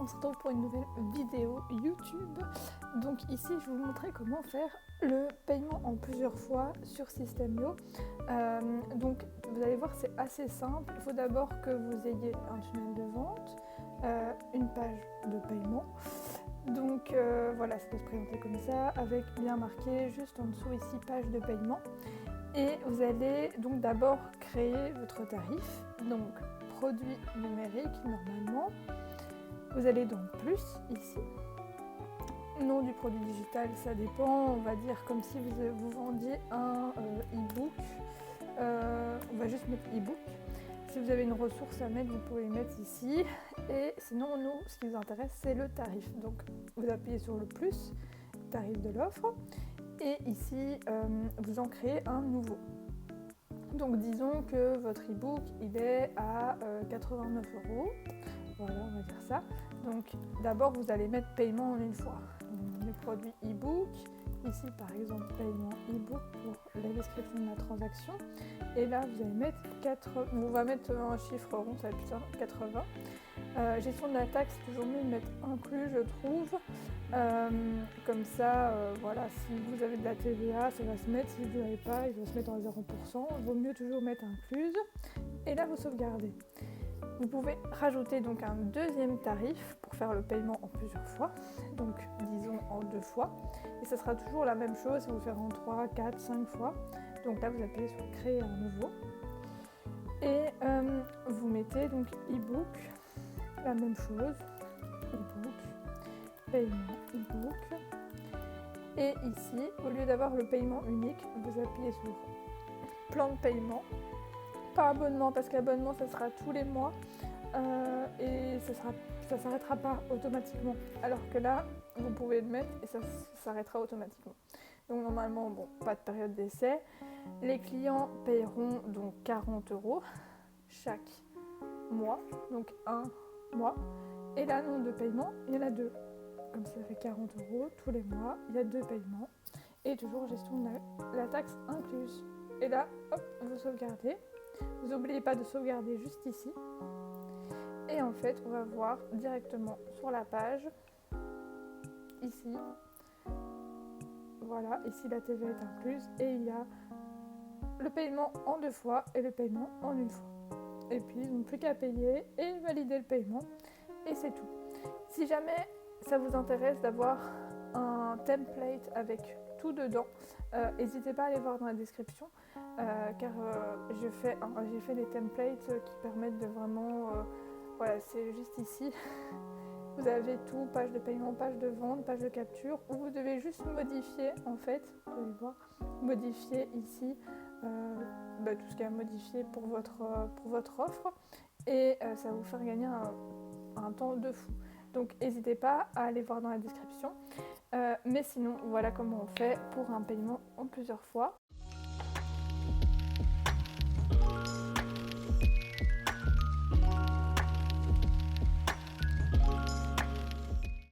on se retrouve pour une nouvelle vidéo YouTube. Donc ici je vais vous montrer comment faire le paiement en plusieurs fois sur System.io. Donc vous allez voir, c'est assez simple. Il faut d'abord que vous ayez un tunnel de vente, une page de paiement. Donc voilà, ça peut se présenter comme ça, avec bien marqué juste en dessous ici page de paiement. Et vous allez donc d'abord créer votre tarif, donc produit numérique normalement. Vous allez dans plus ici. Nom du produit digital, ça dépend, on va dire comme si vous vendiez un e-book. On va juste mettre e-book. Si vous avez une ressource à mettre, vous pouvez les mettre ici. Et sinon, nous, ce qui nous intéresse, c'est le tarif. Donc, vous appuyez sur le plus, tarif de l'offre. Et ici, vous en créez un nouveau. Donc, disons que votre e-book, il est à 89 €. Voilà, on va dire ça. Donc, d'abord, vous allez mettre paiement en une fois. Le produit e-book. Ici, par exemple, paiement e-book pour la description de la transaction. Et là, vous allez mettre 80. On va mettre un chiffre rond, ça va être plus ça, 80. Gestion de la taxe, c'est toujours mieux de mettre inclus, je trouve. Comme ça, voilà, si vous avez de la TVA, ça va se mettre. Si vous n'avez pas, il va se mettre en 0%. Il vaut mieux toujours mettre incluse. Et là, vous sauvegardez. Vous pouvez rajouter donc un deuxième tarif pour faire le paiement en plusieurs fois, donc disons en 2 fois. Et ça sera toujours la même chose si vous le faites en 3, 4, 5 fois. Donc là, vous appuyez sur créer un nouveau. Et vous mettez donc e-book, la même chose, e-book, paiement e-book. Et ici, au lieu d'avoir le paiement unique, vous appuyez sur plan de paiement. Pas abonnement, parce qu'abonnement ça sera tous les mois et ça s'arrêtera pas automatiquement, alors que là vous pouvez le mettre et ça s'arrêtera automatiquement. Donc normalement, bon, pas de période d'essai. Les clients paieront donc 40 € chaque mois, donc un mois. Et là, nombre de paiements, il y en a 2. Comme ça fait 40 € tous les mois, il y a 2 paiements. Et toujours gestion de la taxe incluse. Et là, hop, vous sauvegardez. Vous n'oubliez pas de sauvegarder juste ici. Et en fait, on va voir directement sur la page, ici. Voilà, ici la TVA est incluse et il y a le paiement en 2 fois et le paiement en 1 fois. Et puis, ils n'ont plus qu'à payer et valider le paiement. Et c'est tout. Si jamais ça vous intéresse d'avoir un template avec tout dedans, n'hésitez pas à aller voir dans la description, car j'ai fait des templates qui permettent de vraiment, voilà, c'est juste ici. Vous avez tout, page de paiement, page de vente, page de capture, où vous devez juste modifier, en fait, vous allez voir, modifier ici tout ce qu'il y a à modifier pour votre offre, et ça va vous faire gagner un temps de fou. Donc n'hésitez pas à aller voir dans la description. Mais sinon, voilà comment on fait pour un paiement en plusieurs fois.